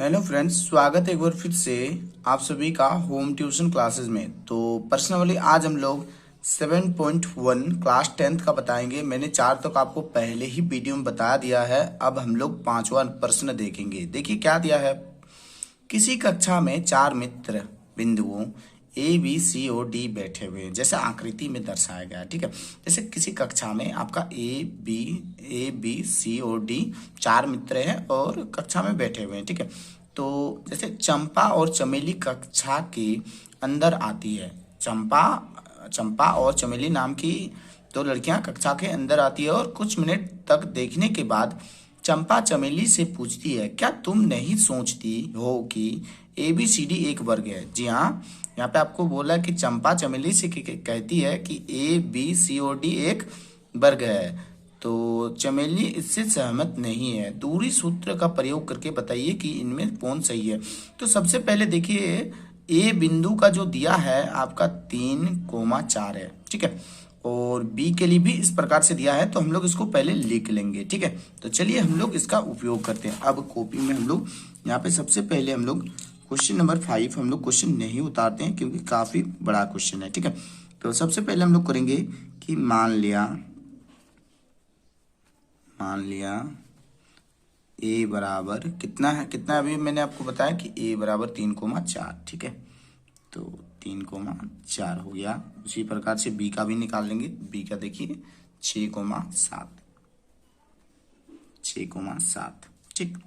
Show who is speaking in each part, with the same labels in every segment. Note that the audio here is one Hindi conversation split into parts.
Speaker 1: हेलो फ्रेंड्स, स्वागत है एक बार फिर से आप सभी का होम ट्यूशन क्लासेस में। तो पर्सनली आज हम लोग 7.1 क्लास 10th का बताएंगे। मैंने 4 तक आपको पहले ही वीडियो में बता दिया है। अब हम लोग 5वां प्रश्न देखेंगे। देखिए क्या दिया है। किसी कक्षा में 4 मित्र बिंदुओं ए बी सी और डी बैठे हुए हैं, जैसे आकृति में दर्शाया गया है। ठीक है, जैसे किसी कक्षा में आपका ए बी सी और डी 4 मित्र हैं और कक्षा में बैठे हुए हैं। ठीक है, तो जैसे चंपा और चमेली कक्षा के अंदर आती है। चंपा चंपा और चमेली नाम की 2 लड़कियां कक्षा के अंदर आती है और कुछ मिनट तक देखने के बाद चंपा चमेली से पूछती है, क्या तुम नहीं सोचती हो कि ए बी सी डी एक वर्ग है। जी हाँ, यहाँ पे आपको बोला कि चंपा चमेली से कहती है कि ए बी सी और डी एक वर्ग है। तो चमेली इससे सहमत नहीं है। दूरी सूत्र का प्रयोग करके बताइए कि इनमें कौन सही है। तो सबसे पहले देखिए, ए बिंदु का जो दिया है आपका 3,4 है। ठीक है, और बी के लिए भी इस प्रकार से दिया है, तो हम लोग इसको पहले लिख लेंगे। ठीक है, तो चलिए हम लोग इसका उपयोग करते हैं। अब कॉपी में हम लोग यहाँ पे सबसे पहले हम लोग क्वेश्चन नंबर 5 हम लोग क्वेश्चन नहीं उतारते हैं क्योंकि काफी बड़ा क्वेश्चन है। ठीक है, तो सबसे पहले हम लोग करेंगे कि मान लिया ए बराबर कितना है। अभी मैंने आपको बताया कि ए बराबर 3,4। ठीक है, तो 3,4 हो गया। उसी प्रकार से बी का भी निकाल लेंगे। बी का देखिए 6,7। ठीक,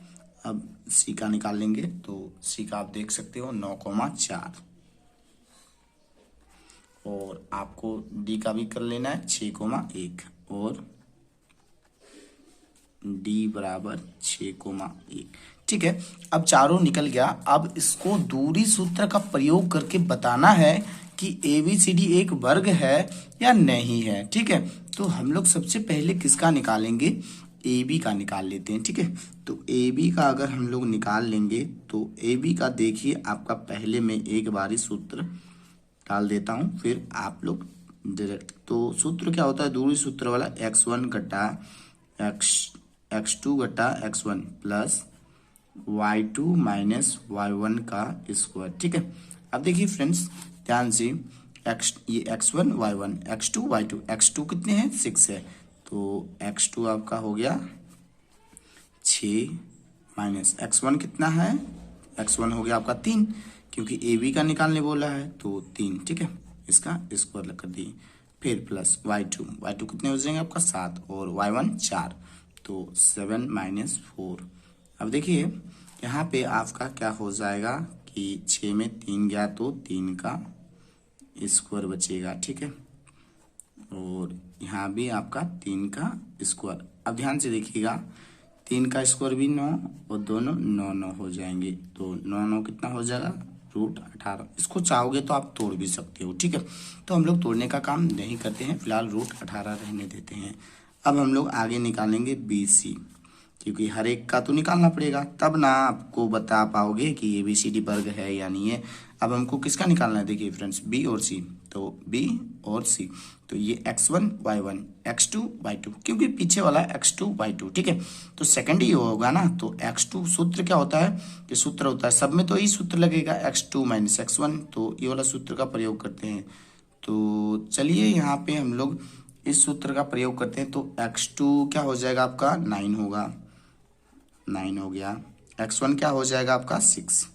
Speaker 1: अब सी का निकाल लेंगे। तो सी का आप देख सकते हो 9,4। और आपको डी का भी कर लेना है 6,1 और डी बराबर 6,1। ठीक है, अब चारों निकल गया। अब इसको दूरी सूत्र का प्रयोग करके बताना है कि ए बी सी डी एक वर्ग है या नहीं है। ठीक है, तो हम लोग सबसे पहले किसका निकालेंगे, ए बी का निकाल लेते हैं। ठीक है, तो ए बी का अगर हम लोग निकाल लेंगे तो ए बी का देखिए आपका पहले में एक बारी सूत्र डाल देता हूं, फिर आप लोग डायरेक्ट। तो सूत्र क्या होता है, दूरी सूत्र वाला x1 घटा x2 घटा x1 plus y2 minus y1 का स्क्वायर। ठीक है, अब देखिए फ्रेंड्स ध्यान से, ये x1 y1 x2 y2, x2 कितने हैं 6 है, तो x2 आपका हो गया 6 माइनस x1 कितना है, x1 हो गया आपका 3, क्योंकि ए बी का निकालने बोला है तो 3। ठीक है, इसका स्क्वायर कर दिए, फिर प्लस y2 कितने हो जाएंगे आपका 7 और y1 4, तो 7 माइनस 4। अब देखिए यहाँ पे आपका क्या हो जाएगा कि 6 में 3 गया तो 3 का स्क्वायर बचेगा। ठीक है, और यहाँ भी आपका 3 का स्क्वायर। अब ध्यान से देखिएगा, 3 का स्क्वायर भी 9 और दोनों 9 हो जाएंगे, तो 9 कितना हो जाएगा √18। इसको चाहोगे तो आप तोड़ भी सकते हो। ठीक है, तो हम लोग तोड़ने का काम नहीं करते हैं, फिलहाल √18 रहने देते हैं। अब हम लोग आगे निकालेंगे बी सी, क्योंकि हर एक का तो निकालना पड़ेगा, तब ना आपको बता पाओगे कि ए बी सी डी वर्ग है या नहीं है। अब हमको किसका निकालना है, देखिए फ्रेंड्स बी और सी, तो बी और सी, तो ये x1 y1 x2 y2, क्योंकि पीछे वाला x2 y2। ठीक है, तो सेकंड ही होगा ना, तो x2 सूत्र क्या होता है, कि सूत्र होता है सब में तो यही सूत्र लगेगा x2 माइनस x1, तो ये वाला सूत्र का प्रयोग करते हैं। तो चलिए यहाँ पे हम लोग इस सूत्र का प्रयोग करते हैं। तो x2 क्या हो जाएगा आपका 9 होगा, 9 हो गया। x1 क्या हो जाएगा आपका 6,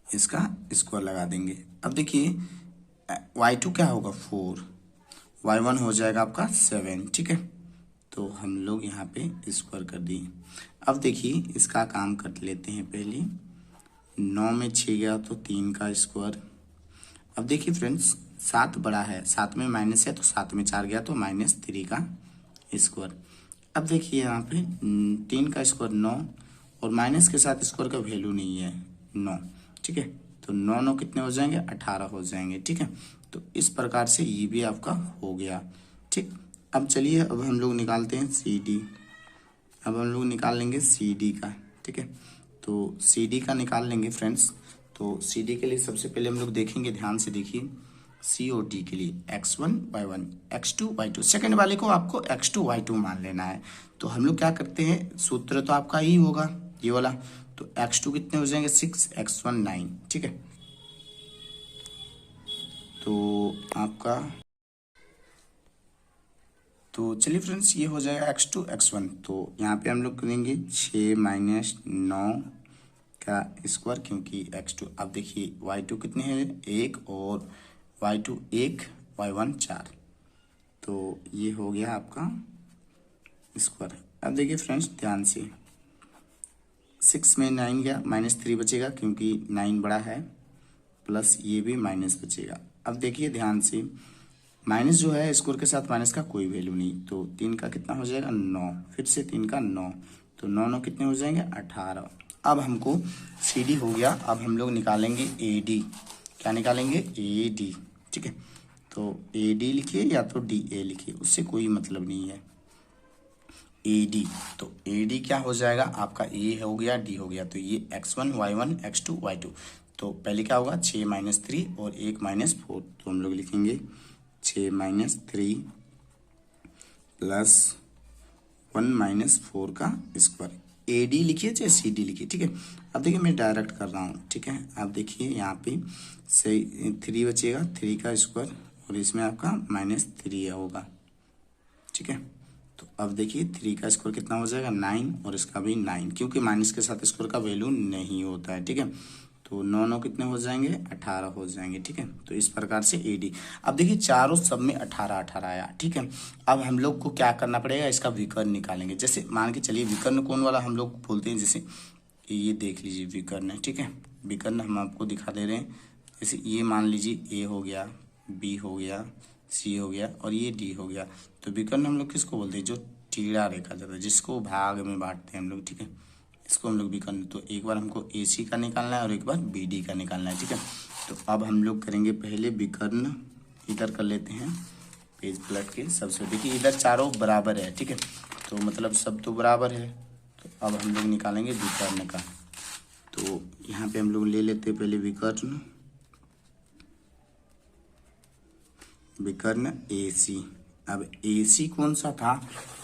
Speaker 1: इसका स्क्वायर लगा देंगे। अब देखिए y2 क्या होगा 4, y1 हो जाएगा आपका 7। ठीक है, तो हम लोग यहाँ पे स्क्वायर कर दिए। अब देखिए इसका काम कर लेते हैं पहले। 9 में 6 गया तो 3 का स्क्वायर। अब देखिए फ्रेंड्स 7 बड़ा है, 7 में माइनस है तो 7 में 4 गया तो -3 का स्क्वायर। अब देखिए यहाँ पे 3 का स्क्वायर 9 और माइनस के साथ स्क्वायर का वैल्यू नहीं है 9। ठीक है, तो 9 कितने हो जाएंगे 18 हो जाएंगे। ठीक है, तो इस प्रकार से ये भी आपका हो गया। ठीक, अब चलिए अब हम लोग निकालते हैं सी डी। अब हम लोग निकाल लेंगे सी डी का। ठीक है, तो सी डी का निकाल लेंगे फ्रेंड्स। तो सी डी के लिए सबसे पहले हम लोग देखेंगे, ध्यान से देखिए, सी और डी के लिए x1 y1 x2 y2, second वाले को आपको x2 y2 मान लेना है। तो हम लोग क्या करते हैं, सूत्र तो आपका ही होगा, ये वाला। तो x2 कितने हो जाएंगे 6, x1 9, ठीक है। तो चलिए फ्रेंड्स, ये हो जाएगा x2 x1। तो यहाँ पे हम लोग करेंगे 6 माइनस 9 का स्क्वायर, क्योंकि x2 अब देखिए y2 कितने हैं 1 और y2 1, y1 4। तो ये हो गया आपका स्क्वायर। अब देखिए फ्रेंड्स ध्यान से, 6 में 9 गया, -3 बचेगा क्योंकि 9 बड़ा है, प्लस ये भी माइनस बचेगा। अब देखिए ध्यान से, माइनस जो है स्क्वायर के साथ माइनस का कोई वैल्यू नहीं, तो 3 का कितना हो जाएगा 9, फिर से 3 का 9, तो 9 9 कितने हो जाएंगे 18। अब हमको CD हो गया। अब हम लोग निकालेंगे AD। क्या निकालेंगे AD, ठीक है। तो AD लिखिए या तो DA लिखिए, उससे कोई मतलब नहीं है। AD, तो AD क्या हो जाएगा आपका, A हो गया D हो गया, तो ये x1 y1 x2 y2। तो पहले क्या होगा 6 - 3 और 1 - 4, तो हम लोग लिखेंगे 6 - 3 प्लस 1 - 4 का स्क्वायर। AD लिखिए चाहे CD लिखिए, ठीक है। अब देखिए मैं डायरेक्ट कर रहा हूँ, ठीक है। अब देखिए यहाँ पे से 3 बचेगा, 3 का स्क्वायर, और इसमें आपका -3 होगा, ठीक है। तो अब देखिए 3 का स्क्वायर कितना हो जाएगा 9, और इसका भी 9, क्योंकि माइनस के साथ स्क्वायर का वैल्यू नहीं होता है, ठीक है। तो 9 9 कितने हो जाएंगे 18 हो जाएंगे, ठीक है। तो इस प्रकार से AD। अब देखिए चारों सब में 18 18 आया, ठीक है। अब हम लोग को क्या करना पड़ेगा, इसका विकर्ण निकालेंगे। जैसे मान के चलिए विकर्ण कौन वाला हम लोग बोलते हैं, जैसे ये देख लीजिए विकर्ण है, ठीक है। विकर्ण हम आपको दिखा दे रहे हैं। जैसे ये मान लीजिए A हो गया, B हो गया, C हो गया, और ये D हो गया। तो विकर्ण हम लोग किसको बोलते हैं, जो टेढ़ा रेखा जाता है, जिसको भाग में बांटते हैं हम लोग, ठीक है। इसको हम लोग विकर्ण, तो एक बार हमको AC का निकालना है और एक बार BD का निकालना है, ठीक है। तो अब हम लोग करेंगे पहले विकर्ण, इधर कर लेते हैं पेज पलट के। सबसे देखिए इधर चारों बराबर है, ठीक है। तो मतलब सब तो बराबर है। तो अब हम लोग निकालेंगे विकर्ण का। तो यहाँ पे हम लोग ले लेते हैं पहले विकर्ण, विकर्ण AC। अब AC कौन सा था,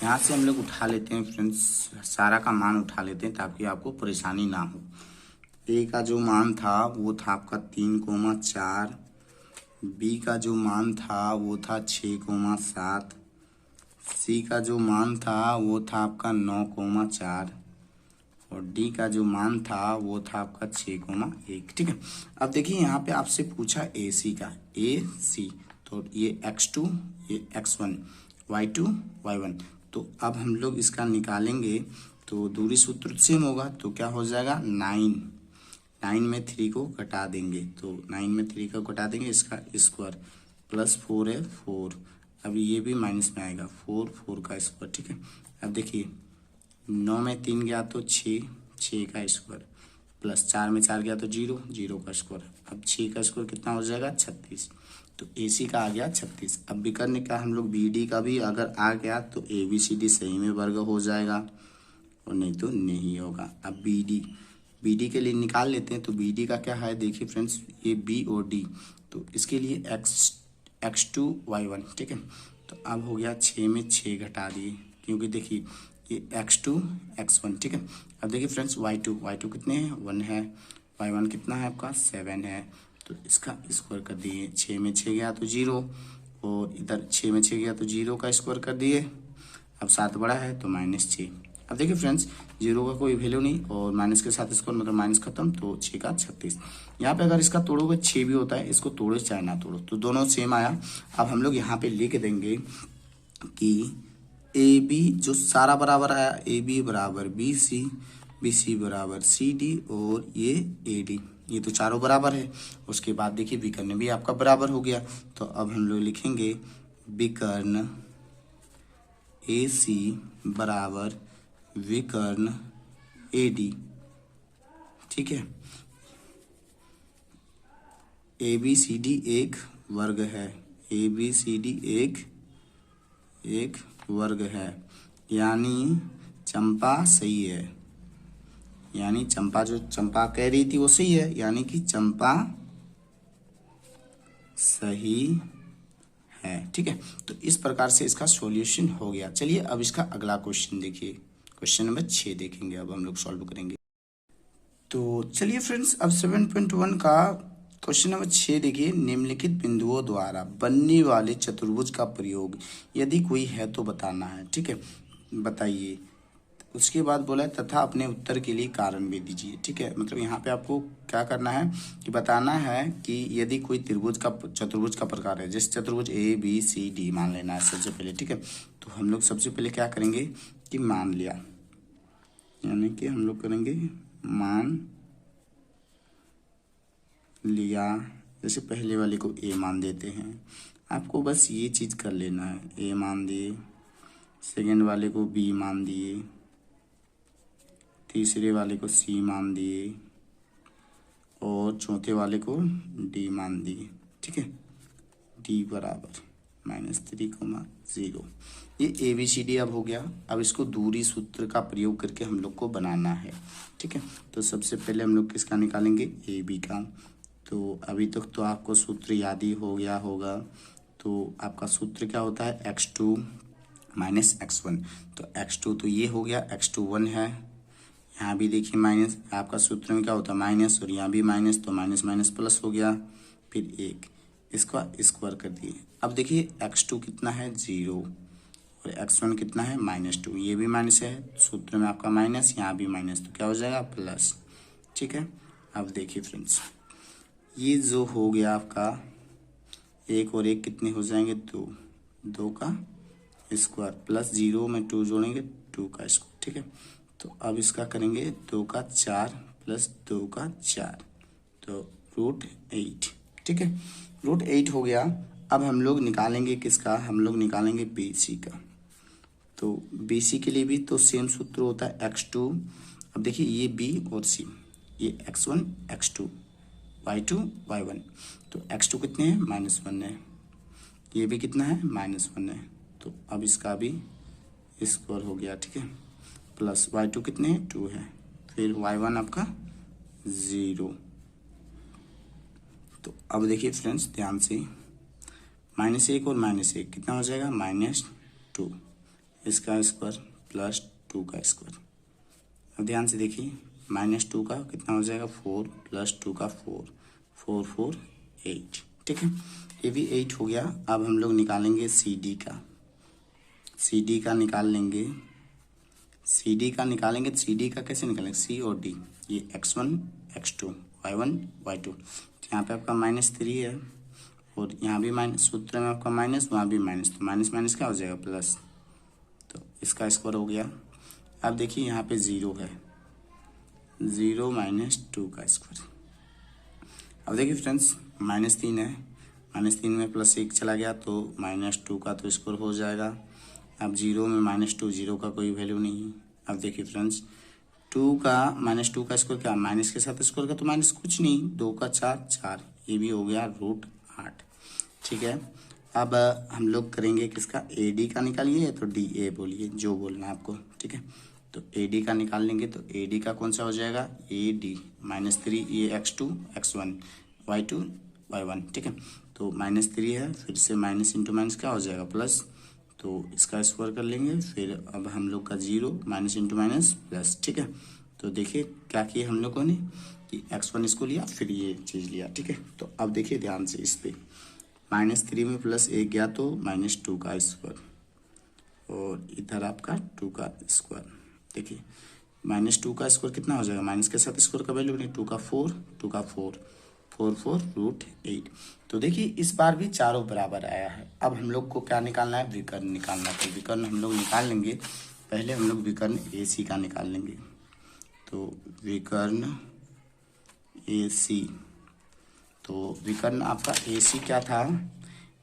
Speaker 1: यहाँ से हम लोग उठा लेते हैं फ्रेंड्स, सारा का मान उठा लेते हैं ताकि आपको परेशानी ना हो। A का जो मान था वो था आपका 3,4, B का जो मान था वो था 6,7, C का जो मान था वो था आपका 9,4, और D का जो मान था वो था आपका 6,1, ठीक है। अब देखिए यहाँ पे आपसे पूछा AC का, AC, तो ये x2 ये x1 y2 y1। तो अब हम लोग इसका निकालेंगे, तो दूरी सूत्र सेम होगा, तो क्या हो जाएगा 9, 9 में 3 को घटा देंगे, तो 9 में 3 को घटा देंगे, इसका स्क्वायर प्लस 4 है 4। अब ये भी माइनस में आएगा 4 4 का स्क्वायर, ठीक है। अब देखिए 9 में 3 गया तो 6, 6 का स्क्वायर, प्लस 4 में 4 गया तो 0, 0 का स्क्वायर। अब 6 का स्क्वायर कितना हो जाएगा 36। तो AC का आ गया 36। अब विकर्ण का हम लोग BD का भी अगर आ गया तो ABCD सही में वर्ग हो जाएगा, और नहीं तो नहीं होगा। अब BD के लिए निकाल लेते हैं। तो BD का क्या है देखिए फ्रेंड्स, ये B और D, तो इसके लिए x2 y1, ठीक है। तो अब हो गया 6 में 6 घटा दिए, क्योंकि देखिए ये x2 x1, ठीक है। अब देखिए फ्रेंड्स y2 कितने हैं 1 है, y1 कितना है आपका 7 है, तो इसका स्क्वायर कर दिए। 6 में 6 गया तो 0, और इधर 6 में 6 गया तो 0 का स्क्वायर कर दिए। अब 7 बड़ा है तो -6। अब देखिए फ्रेंड्स 0 का कोई वैल्यू नहीं, और माइनस के साथ स्क्वायर मतलब माइनस खत्म, तो 6 का 36। यहाँ पे अगर इसका तोड़ोगे 6 भी होता है, इसको तोड़ो चाहे ना तोड़ो, तो दोनों सेम आया। अब हम लोग यहाँ पे लिख देंगे कि AB जो सारा बराबर आया, AB बराबर BC, BC बराबर CD, और ये AD, ये तो चारों बराबर है। उसके बाद देखिए विकर्ण भी आपका बराबर हो गया। तो अब हम लोग लिखेंगे विकर्ण AC बराबर विकर्ण AD, ठीक है। ABCD एक वर्ग है, ABCD एक वर्ग है, यानी चंपा सही है, यानी चंपा जो चंपा कह रही थी वो सही है, यानी कि चंपा सही है, ठीक है। तो इस प्रकार से इसका सॉल्यूशन हो गया। चलिए अब इसका अगला क्वेश्चन देखिए, क्वेश्चन नंबर 6 देखेंगे अब हम लोग सॉल्व करेंगे। तो चलिए फ्रेंड्स, अब 7.1 का क्वेश्चन नंबर 6 देखिए। निम्नलिखित बिंदुओं द्वारा बनने वाले चतुर्भुज का प्रयोग यदि कोई है तो बताना है। ठीक है, बताइए। उसके बाद बोला है तथा अपने उत्तर के लिए कारण भी दीजिए। ठीक है, मतलब यहाँ पे आपको क्या करना है कि बताना है कि यदि कोई त्रिभुज का चतुर्भुज का प्रकार है, जैसे चतुर्भुज ABCD मान लेना है सबसे पहले। ठीक है, तो हम लोग सबसे पहले क्या करेंगे कि मान लिया, यानी कि हम लोग करेंगे मान लिया। जैसे पहले वाले को A मान देते हैं, आपको बस ये चीज़ कर लेना है। A मान दिए, सेकेंड वाले को B मान दिए, तीसरे वाले को C मान दिए और चौथे वाले को D मान दिए। ठीक है, D बराबर -3,0। ये ABCD अब हो गया। अब इसको दूरी सूत्र का प्रयोग करके हम लोग को बनाना है। ठीक है, तो सबसे पहले हम लोग किसका निकालेंगे, AB का। तो अभी तक तो आपको सूत्र याद ही हो गया होगा। तो आपका सूत्र क्या होता है, x2 - x1। तो x2 तो ये हो गया, x2 1 है। यहाँ भी देखिए माइनस, आपका सूत्र में क्या होता है माइनस, और यहाँ भी माइनस, तो माइनस माइनस प्लस हो गया, फिर एक इसका स्क्वायर कर दिए। अब देखिए x2 कितना है 0 और x1 कितना है -2। ये भी माइनस है, सूत्र में आपका माइनस, यहाँ भी माइनस, तो क्या हो जाएगा प्लस। ठीक है, अब देखिए फ्रेंड्स, ये जो हो गया आपका एक और एक कितने हो जाएंगे, 2 का स्क्वायर प्लस 0 में 2 जोड़ेंगे 2 का स्क्वायर। ठीक है, तो अब इसका करेंगे 2 का 4 प्लस 2 का 4, तो √8। ठीक है, √8 हो गया। अब हम लोग निकालेंगे किसका, हम लोग निकालेंगे BC का। तो BC के लिए भी तो सेम सूत्र होता है x2। अब देखिए ये B और C, ये x1 x2 y2 y1। तो x2 कितने हैं -1 है, ये भी कितना है -1 है। तो अब इसका भी स्क्वायर हो गया। ठीक है, प्लस y2 कितने हैं 2 है, फिर y1 आपका 0। तो अब देखिए फ्रेंड्स ध्यान से, -1 और -1 कितना हो जाएगा -2, इसका स्क्वायर प्लस 2 का स्क्वायर। अब ध्यान से देखिए, -2 का कितना हो जाएगा 4 प्लस 2 का 4, 4 4 8। ठीक है, ये भी 8 हो गया। अब हम लोग निकालेंगे CD का। CD का निकाल लेंगे, CD का निकालेंगे। CD का कैसे निकालेंगे, C और D, ये x1 x2 y1 y2। यहाँ पे आपका -3 है और यहाँ भी माइनस, सूत्र में आपका माइनस, वहाँ भी माइनस, तो माइनस माइनस क्या हो जाएगा प्लस, तो इसका स्क्वायर हो गया। अब देखिए यहाँ पे 0 है, 0 - 2 का स्क्वायर। अब देखिए फ्रेंड्स -3 है, -3 में +1 चला गया तो -2 का तो स्क्वायर हो जाएगा। अब 0 में -2, 0 का कोई वैल्यू नहीं। अब देखिए फ्रेंड्स 2 का -2 का स्क्वायर क्या, माइनस के साथ स्क्वायर का तो माइनस कुछ नहीं, 2 का 4 4, ये भी हो गया √8। ठीक है, अब हम लोग करेंगे किसका, AD का निकालिए तो DA बोलिए, जो बोलना है आपको। ठीक है, तो AD का निकाल लेंगे तो AD का कौन सा हो जाएगा, AD -3, ये x2 x1 y2 y1। ठीक है, तो -3 है, फिर से माइनस इंटू माइनस क्या हो जाएगा प्लस, तो इसका स्क्वायर कर लेंगे। फिर अब हम लोग का 0 माइनस इंटू माइनस प्लस। ठीक है, तो देखिए क्या किया हम लोगों ने कि x1 इसको लिया, फिर ये चीज़ लिया। ठीक है, तो अब देखिए ध्यान से इस पे, -3 में +1 गया तो -2 का स्क्वायर, और इधर आपका 2 का स्क्वायर। देखिए -2 का स्क्वायर कितना हो जाएगा, माइनस के साथ स्क्वायर का वैल्यू नहीं, 2 का 4, 2 का 4, 4 4 √8। तो देखिए इस बार भी चारों बराबर आया है। अब हम लोग को क्या निकालना है, विकर्ण निकालना है। तो विकर्ण हम लोग निकाल लेंगे, पहले हम लोग विकर्ण AC का निकाल लेंगे। तो विकर्ण AC, तो विकर्ण आपका AC क्या था,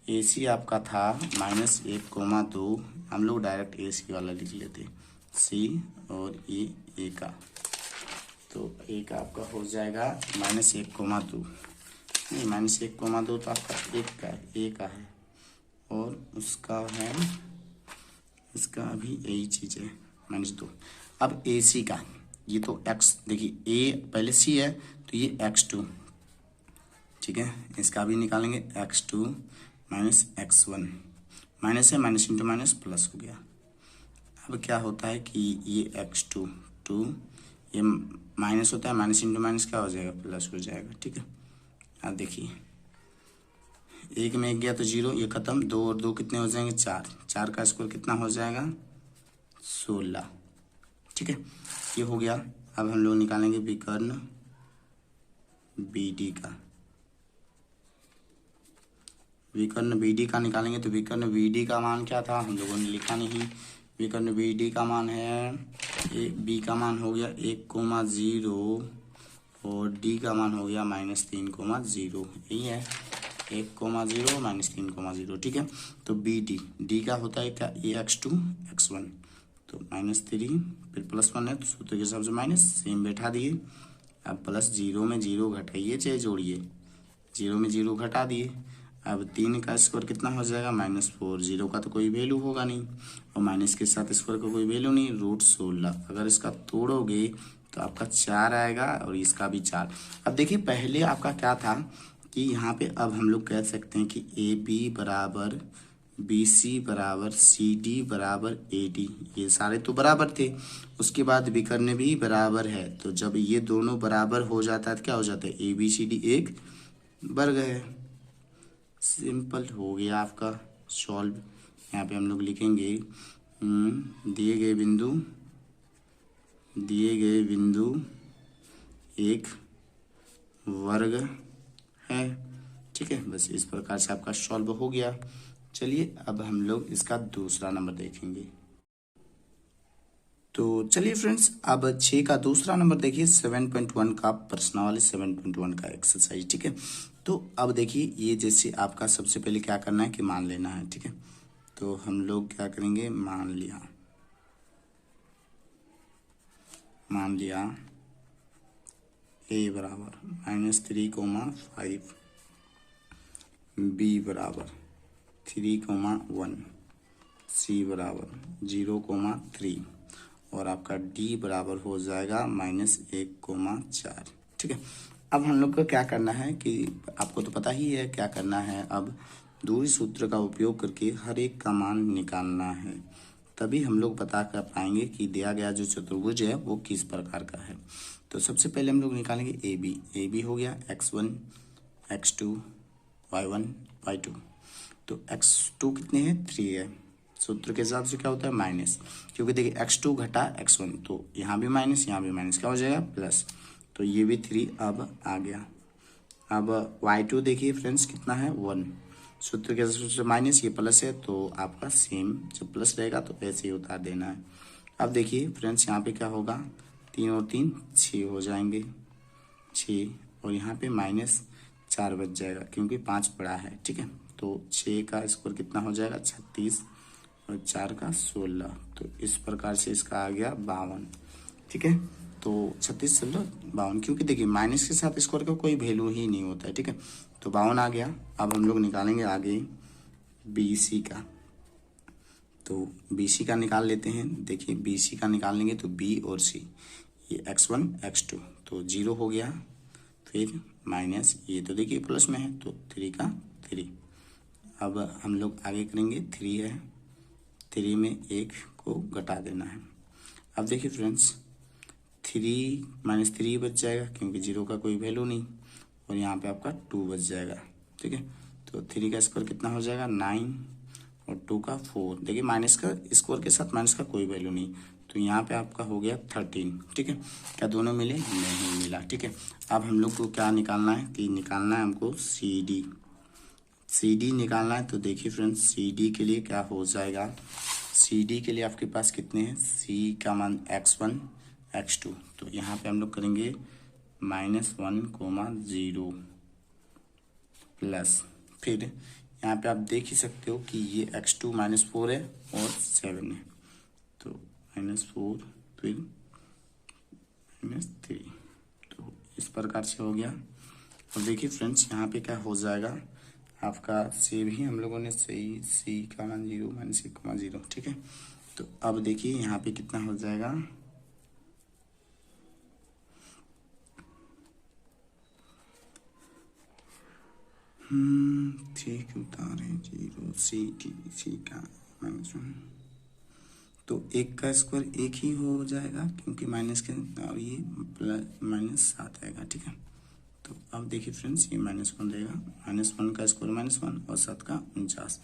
Speaker 1: AC आपका था -1,2। हम लोग डायरेक्ट AC वाला लिख लेते, C और ये A का, तो A का आपका हो जाएगा -1,2। नहीं, -1,2 तो आपका 1 का है, A का है, और उसका है, इसका अभी यही चीज़ है -2। अब AC का, ये तो x, देखिए A पहले C है तो ये x2। ठीक है, इसका भी निकालेंगे x2 -x1, माइनस है, माइनस इंटू माइनस प्लस हो गया। अब क्या होता है कि ये x2 2, ये माइनस होता है, माइनस इंटू माइनस क्या हो जाएगा, प्लस हो जाएगा। ठीक है, अब देखिए एक में एक गया तो जीरो, ये खत्म, दो और दो कितने हो जाएंगे, चार, चार का स्क्वायर कितना हो जाएगा, 16। ठीक है, ये हो गया। अब हम लोग निकालेंगे विकर्ण बी डी का, विकर्ण बी डी का निकालेंगे तो विकर्ण बी डी का मान क्या था, हम लोगों ने लिखा नहीं। विकर्ण बी डी का मान है, बी का मान हो गया 1,0 और डी का मान हो गया -3,0। यही है 1,0 -3,0। ठीक है, तो बी डी का होता है क्या, x2 x1, तो -3 फिर +1 है तो सूत्र के हिसाब से माइनस, सेम बैठा दिए। अब प्लस, जीरो में जीरो घटाइए चाहे जोड़िए, जीरो में जीरो घटा दिए। अब 3 का स्क्वायर कितना हो जाएगा, -4। जीरो का तो कोई वैल्यू होगा नहीं और माइनस के साथ स्क्वायर का कोई वैल्यू नहीं, √16। अगर इसका तोड़ोगे तो आपका 4 आएगा और इसका भी 4। अब देखिए पहले आपका क्या था कि यहाँ पे अब हम लोग कह सकते हैं कि ए बी बराबर बी सी बराबर सी डी बराबर ए डी, ये सारे तो बराबर थे। उसके बाद विकर्ण भी बराबर है, तो जब ये दोनों बराबर हो जाता है तो क्या हो जाता है, ए बी सी डी एक वर्ग है। सिंपल हो गया आपका सॉल्व। यहाँ पे हम लोग लिखेंगे दिए गए बिंदु एक वर्ग है। ठीक है, बस इस प्रकार से आपका सॉल्व हो गया। चलिए अब हम लोग इसका दूसरा नंबर देखेंगे। तो चलिए फ्रेंड्स, अब 6 का दूसरा नंबर देखिए, 7.1 का प्रश्न वाले 7.1 का एक्सरसाइज। ठीक है, तो अब देखिए ये जैसे आपका सबसे पहले क्या करना है कि मान लेना है। ठीक है, तो हम लोग क्या करेंगे, मान लिया ए बराबर -3,5, बी बराबर 3,1, सी बराबर 0,3 और आपका डी बराबर हो जाएगा -1,4। ठीक है, अब हम लोग को क्या करना है कि आपको तो पता ही है क्या करना है। अब दूरी सूत्र का उपयोग करके हर एक का मान निकालना है, तभी हम लोग बता कर पाएंगे कि दिया गया जो चतुर्भुज है वो किस प्रकार का है। तो सबसे पहले हम लोग निकालेंगे ए बी हो गया x1 x2 y1 y2, तो x2 कितने हैं, 3 है। सूत्र के हिसाब से क्या होता है, माइनस, क्योंकि देखिए x2 घटा x1 तो यहाँ भी माइनस यहाँ भी माइनस, क्या हो जाएगा, प्लस, तो ये भी 3 अब आ गया। अब y2 देखिए फ्रेंड्स कितना है, 1, सूत्र के हिसाब से माइनस, ये प्लस है तो आपका सेम, जब प्लस रहेगा तो ऐसे ही उतार देना है। अब देखिए फ्रेंड्स यहाँ पे क्या होगा, 3 और 3 6 हो जाएंगे, 6 और यहाँ पे -4 बच जाएगा क्योंकि 5 बड़ा है। ठीक है, तो 6 का स्क्वायर कितना हो जाएगा, 36 और 4 का 16, तो इस प्रकार से इसका आ गया 52। ठीक है, तो 36 16 52, क्योंकि देखिए माइनस के साथ स्क्वायर का कोई वैल्यू ही नहीं होता है। ठीक है, तो 52 आ गया। अब हम लोग निकालेंगे आगे बी सी का, तो बी सी का निकाल लेते हैं। देखिए बी सी का निकालेंगे तो बी और सी, ये x1 x2 तो 0 हो गया, फिर माइनस, ये तो देखिए प्लस में है तो 3 का 3। अब हम लोग आगे करेंगे, 3 है, 3 में 1 को घटा देना है। अब देखिए फ्रेंड्स 3 -3 बच जाएगा क्योंकि 0 का कोई वैल्यू नहीं, और यहाँ पे आपका 2 बच जाएगा। ठीक है, तो 3 का स्क्वायर कितना हो जाएगा, 9 और 2 का 4। देखिए माइनस का स्क्वायर के साथ माइनस का कोई वैल्यू नहीं, तो यहाँ पे आपका हो गया 13। ठीक है, क्या दोनों मिले, नहीं मिला। ठीक है, अब हम लोग को क्या निकालना है कि निकालना है हमको सी डी निकालना है। तो देखिए फ्रेंड्स सी डी के लिए क्या हो जाएगा, सी डी के लिए आपके पास कितने हैं, सी का मान x1 x2, तो यहाँ पे हम लोग करेंगे -1,0 प्लस, फिर यहाँ पे आप देख ही सकते हो कि ये x2 -4 है और 7 है, तो -4 फिर -3, तो इस प्रकार से हो गया। और देखिए फ्रेंड्स यहाँ पे क्या हो जाएगा, आपका से भी हम लोगों ने सही, सी का मान 0 -1,0। ठीक है, तो अब देखिए यहाँ पे कितना हो जाएगा, ठीक उतारे 0 सी का -1, तो 1 का स्क्वायर 1 ही हो जाएगा क्योंकि माइनस के, और ये प्लस -7 आएगा। ठीक है, तो अब देखिए फ्रेंड्स, ये -1 रहेगा, -1 का स्क्वायर -1 और 7 का 49,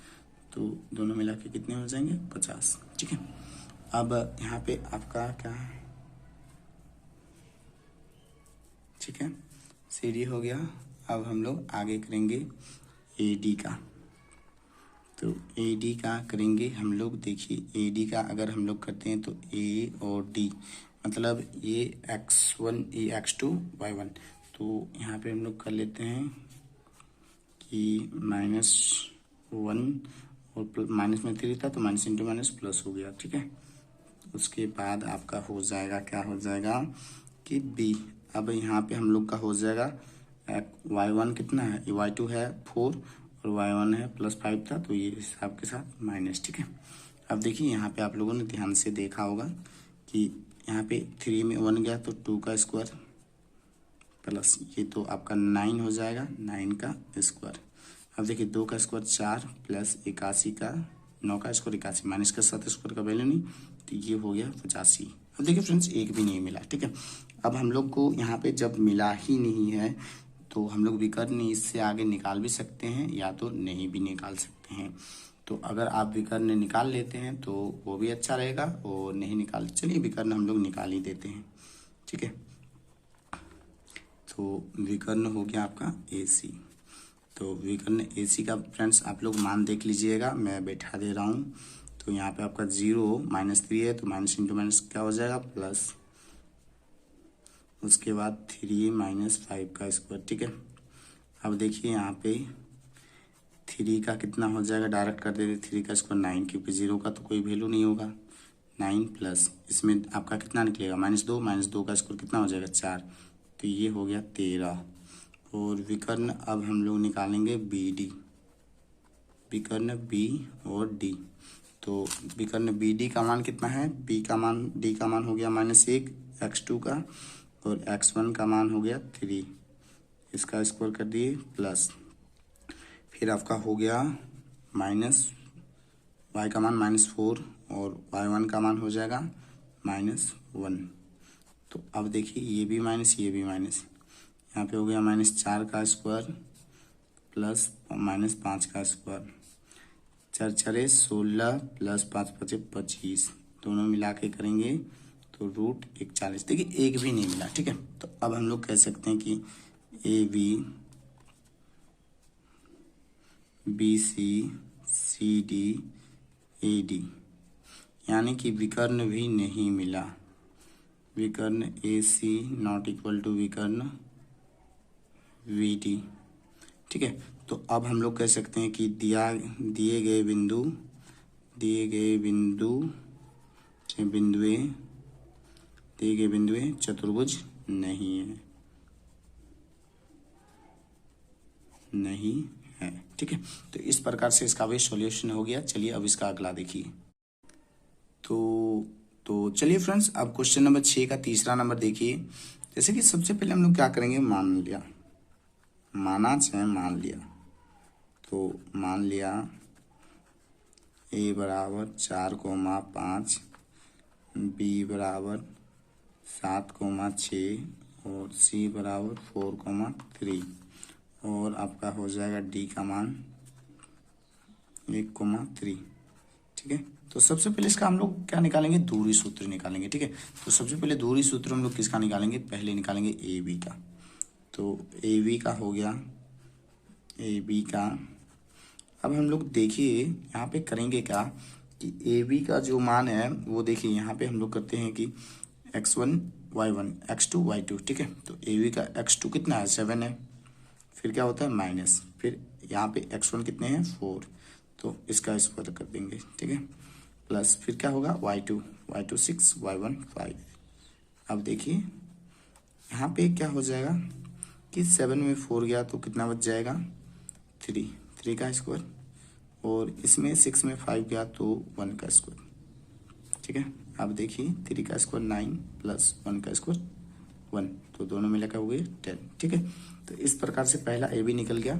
Speaker 1: तो दोनों मिला के कितने हो जाएंगे 50। ठीक है, अब यहाँ पे आपका क्या है, ठीक है, CD हो गया। अब हम लोग आगे करेंगे AD का। तो AD का करेंगे हम लोग। देखिए AD का अगर हम लोग करते हैं तो A और D, मतलब ये x1 ये x2 y1, तो यहाँ पे हम लोग कर लेते हैं कि -1 और माइनस में 3 था तो माइनस इंटू माइनस प्लस हो गया। ठीक है, उसके बाद आपका हो जाएगा, क्या हो जाएगा कि B। अब यहाँ पे हम लोग का हो जाएगा y1 कितना है, y2 है 4 और y1 है +5 था, तो ये हिसाब के साथ माइनस। ठीक है, अब देखिए यहाँ पे आप लोगों ने ध्यान से देखा होगा कि यहाँ पे 3 में 1 गया तो 2 का स्क्वायर प्लस ये तो आपका 9 हो जाएगा, 9 का स्क्वायर। अब देखिए 2 का स्क्वायर 4 प्लस 81 का 9 का स्क्वायर 81, माइनस के साथ स्क्वायर का वैल्यू नहीं, तो ये हो गया 85। अब देखिए फ्रेंड्स, एक भी नहीं मिला। ठीक है, अब हम लोग को यहाँ पे जब मिला ही नहीं है तो हम लोग विकर्ण इससे आगे निकाल भी सकते हैं या तो नहीं भी निकाल सकते हैं। तो अगर आप विकर्ण निकाल लेते हैं तो वो भी अच्छा रहेगा, और नहीं निकाल, चलिए विकर्ण हम लोग निकाल ही देते हैं। ठीक है, तो विकर्ण हो गया आपका AC। तो विकर्ण AC का फ्रेंड्स आप लोग मान देख लीजिएगा, मैं बैठा दे रहा हूँ। तो यहाँ पे आपका 0 -3 है तो माइनस इंटू माइनस क्या हो जाएगा प्लस, उसके बाद 3 - 5 का स्क्वायर। ठीक है, अब देखिए यहाँ पे 3 का कितना हो जाएगा, डायरेक्ट कर देते 3 का स्क्वायर 9, क्योंकि 0 का तो कोई वैल्यू नहीं होगा। 9 प्लस इसमें आपका कितना निकलेगा -2 का स्क्वायर कितना हो जाएगा 4, तो ये हो गया 13। और विकर्ण अब हम लोग निकालेंगे BD, विकर्ण B और D। तो विकर्ण BD का मान कितना है, D का मान हो गया -1 x2 का, और x1 का मान हो गया 3, इसका स्क्वायर कर दिए प्लस, फिर आपका हो गया माइनस y का मान -4 और y1 का मान हो जाएगा -1। तो अब देखिए ये भी माइनस ये भी माइनस, यहाँ पे हो गया -4 का स्क्वायर प्लस -5 का स्क्वायर, 4 4 16 प्लस 5 5 25, दोनों मिला के करेंगे तो √41। देखिए एक भी नहीं मिला। ठीक है, तो अब हम लोग कह सकते हैं कि AB BC CD AD, यानी कि विकर्ण भी नहीं मिला। विकर्ण AC नॉट इक्वल टू विकर्ण VD। ठीक है, तो अब हम लोग कह सकते हैं कि दिए गए बिंदुएं चतुर्भुज नहीं है। ठीक है, तो इस प्रकार से इसका भी सॉल्यूशन हो गया। चलिए अब इसका अगला देखिए। तो चलिए फ्रेंड्स, अब क्वेश्चन नंबर 6 का तीसरा नंबर देखिए। जैसे कि सबसे पहले हम लोग क्या करेंगे, मान लिया, तो मान लिया A बराबर 4,5, B बराबर 7,6 और C बराबर 4,3, और आपका हो जाएगा D का मान 1,3। ठीक है, तो सबसे पहले इसका हम लोग क्या निकालेंगे, दूरी सूत्र निकालेंगे। ठीक है, तो सबसे पहले दूरी सूत्र हम लोग किसका निकालेंगे, पहले निकालेंगे AB का। तो AB का हो गया, AB का अब हम लोग देखिए यहाँ पे करेंगे क्या कि AB का जो मान है वो देखिए यहाँ पे हम लोग करते हैं कि x1 y1 x2 y2। ठीक है, तो AB का x2 कितना है 7 है, फिर क्या होता है माइनस, फिर यहाँ पे x1 कितने हैं 4, तो इसका स्क्वायर कर देंगे। ठीक है, प्लस फिर क्या होगा y2 6 y1 5। अब देखिए यहाँ पे क्या हो जाएगा कि 7 में 4 गया तो कितना बच जाएगा 3 का स्क्वायर, और इसमें 6 में 5 गया तो 1 का स्क्वायर। ठीक है, अब देखिए 3 का स्क्वायर 9 प्लस 1 का स्क्वायर 1, तो दोनों मिलाकर हो गए 10। ठीक है, तो इस प्रकार से पहला AB निकल गया।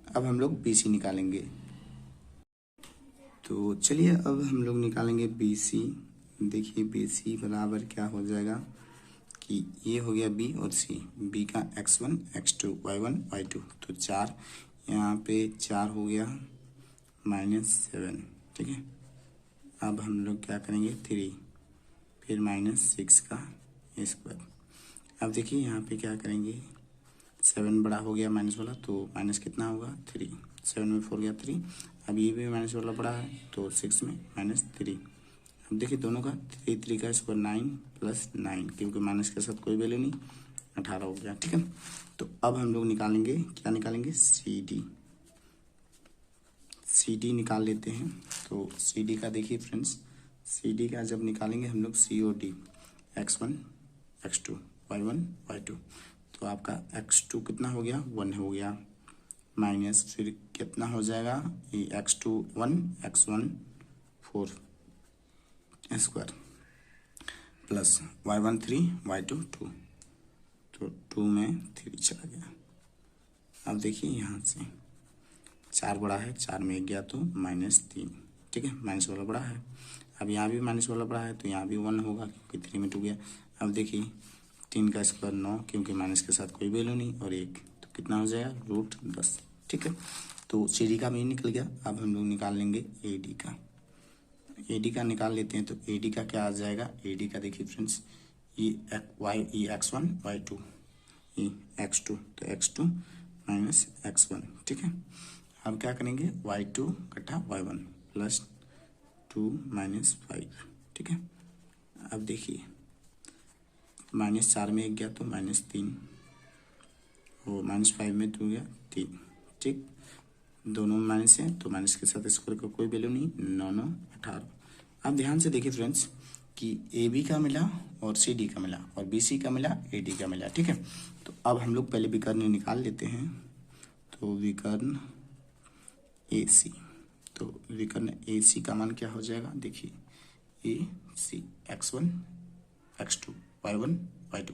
Speaker 1: अब हम लोग BC निकालेंगे। तो चलिए अब हम लोग निकालेंगे बी सी। देखिए बी सी बराबर क्या हो जाएगा कि ये हो गया बी और सी, बी का x1 x2 y1 y2, तो 4 यहाँ पे 4 हो गया -7, ठीक है। अब हम लोग क्या करेंगे 3, फिर -6 का स्क्वायर। अब देखिए यहाँ पे क्या करेंगे 7 बड़ा हो गया माइनस वाला, तो माइनस कितना होगा 3, 7 में 4 गया 3। अब ये भी माइनस वाला बड़ा है तो 6 में -3। अब देखिए दोनों का 3 3 का स्क्वायर 9 + 9, क्योंकि माइनस के साथ कोई वैल्यू नहीं, 18 हो गया, ठीक है। तो अब हम लोग निकालेंगे, क्या निकालेंगे सी डी निकाल लेते हैं। तो सी डी का देखिए फ्रेंड्स, सी डी का जब निकालेंगे हम लोग COD x1 x2 y1 y2, तो आपका x2 कितना हो गया 1 हो गया, माइनस फिर कितना हो जाएगा ये x2 1 x1 4 square plus y1 3 y2 2, तो 2 में 3 चला गया। अब देखिए यहाँ से 4 बड़ा है, 4 में 1 गया तो -3, ठीक है, माइनस वाला बड़ा है। अब यहाँ भी माइनस वाला बड़ा है तो यहाँ भी 1 होगा क्योंकि 3 में 2 गया। अब देखिए 3 का स्क्वायर 9, क्योंकि माइनस के साथ कोई वैल्यू नहीं, और 1, तो कितना हो जाएगा √10, ठीक है। तो सी डी का भी निकल गया। अब हम लोग निकाल लेंगे ए डी का निकाल लेते हैं। तो ए डी का क्या आ जाएगा, ए डी का देखिए फ्रेंड्स, ये x1 y2 ये x2, तो x2 - x1, ठीक है। अब क्या करेंगे y2 कटा y1 + 2 - 5, ठीक है। अब देखिए -4 में 1 गया तो -3, और -5 में 2 गया 3, ठीक, दोनों में माइनस है तो माइनस के साथ स्क्वायर का कोई वैल्यू नहीं, 9 9 18। अब ध्यान से देखिए फ्रेंड्स कि ए बी का मिला और सी डी का मिला और बी सी का मिला ए डी का मिला, ठीक है। तो अब हम लोग पहले विकर्ण निकाल लेते हैं। तो विकर्ण ए सी, तो विकर्ण ए सी का मान क्या हो जाएगा, देखिए ए सी x1 x2 y1 y2,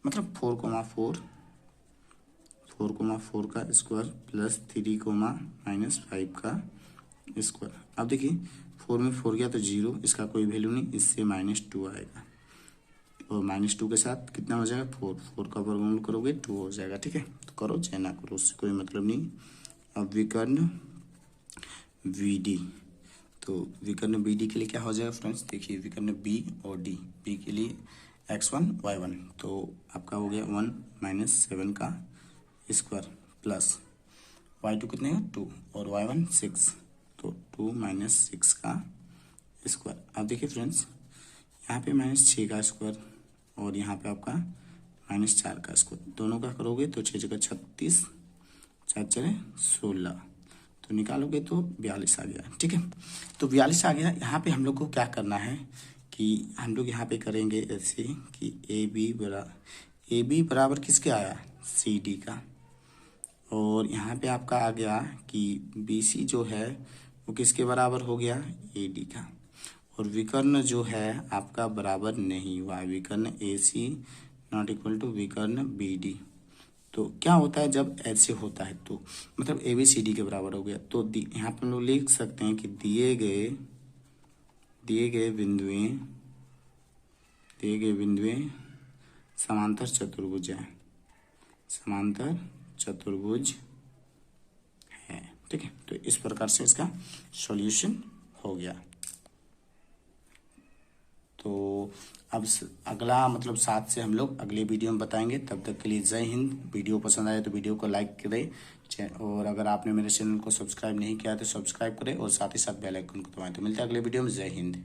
Speaker 1: मतलब 4,4 का स्क्वायर प्लस 3, -5 का स्क्वायर। अब देखिए 4 में 4 गया तो 0, इसका कोई वैल्यू नहीं, इससे -2 आएगा, और -2 के साथ कितना हो जाएगा 4 का वर्गमूल करोगे 2 हो जाएगा, ठीक है। तो करो चाहे ना करो, उससे कोई मतलब नहीं। अब विकर्ण वी डी, तो विकर्ण बी डी के लिए क्या हो जाएगा फ्रेंड्स, देखिए विकर्ण बी और डी, बी के लिए x1 y1, तो आपका हो गया 1 - 7 का स्क्वायर प्लस y2 कितने का 2 और y1 6, तो 2 - 6 का स्क्वायर। अब देखिए फ्रेंड्स यहाँ पे -6 का स्क्वायर और यहाँ पे आपका -4 का स्क्वायर, दोनों का करोगे तो 6 जगह 36, 4 चले 16, तो निकालोगे तो 42 आ गया, ठीक है। तो 42 आ गया। यहाँ पे हम लोग को क्या करना है कि हम लोग यहाँ पे करेंगे ऐसे कि ए बी बराबर किसके आया सी डी का, और यहाँ पे आपका आ गया कि बी सी जो है वो किसके बराबर हो गया ए डी का, और विकर्ण जो है आपका बराबर नहीं हुआ, विकर्ण ए सी नॉट इक्वल टू विकर्ण बी डी। तो क्या होता है जब ऐसे होता है, तो मतलब ए बी सी डी के बराबर हो गया, तो यहाँ पर हम लोग लिख सकते हैं कि दिए गए बिंदुएं समांतर चतुर्भुज है, ठीक है। तो इस प्रकार से इसका सॉल्यूशन हो गया। तो अब अगला मतलब 7 से हम लोग अगले वीडियो में बताएंगे। तब तक के लिए जय हिंद। वीडियो पसंद आए तो वीडियो को लाइक करें, और अगर आपने मेरे चैनल को सब्सक्राइब नहीं किया तो सब्सक्राइब करें, और साथ ही साथ बेल आइकन को दबाएं। तो मिलते हैं अगले वीडियो में। जय हिंद।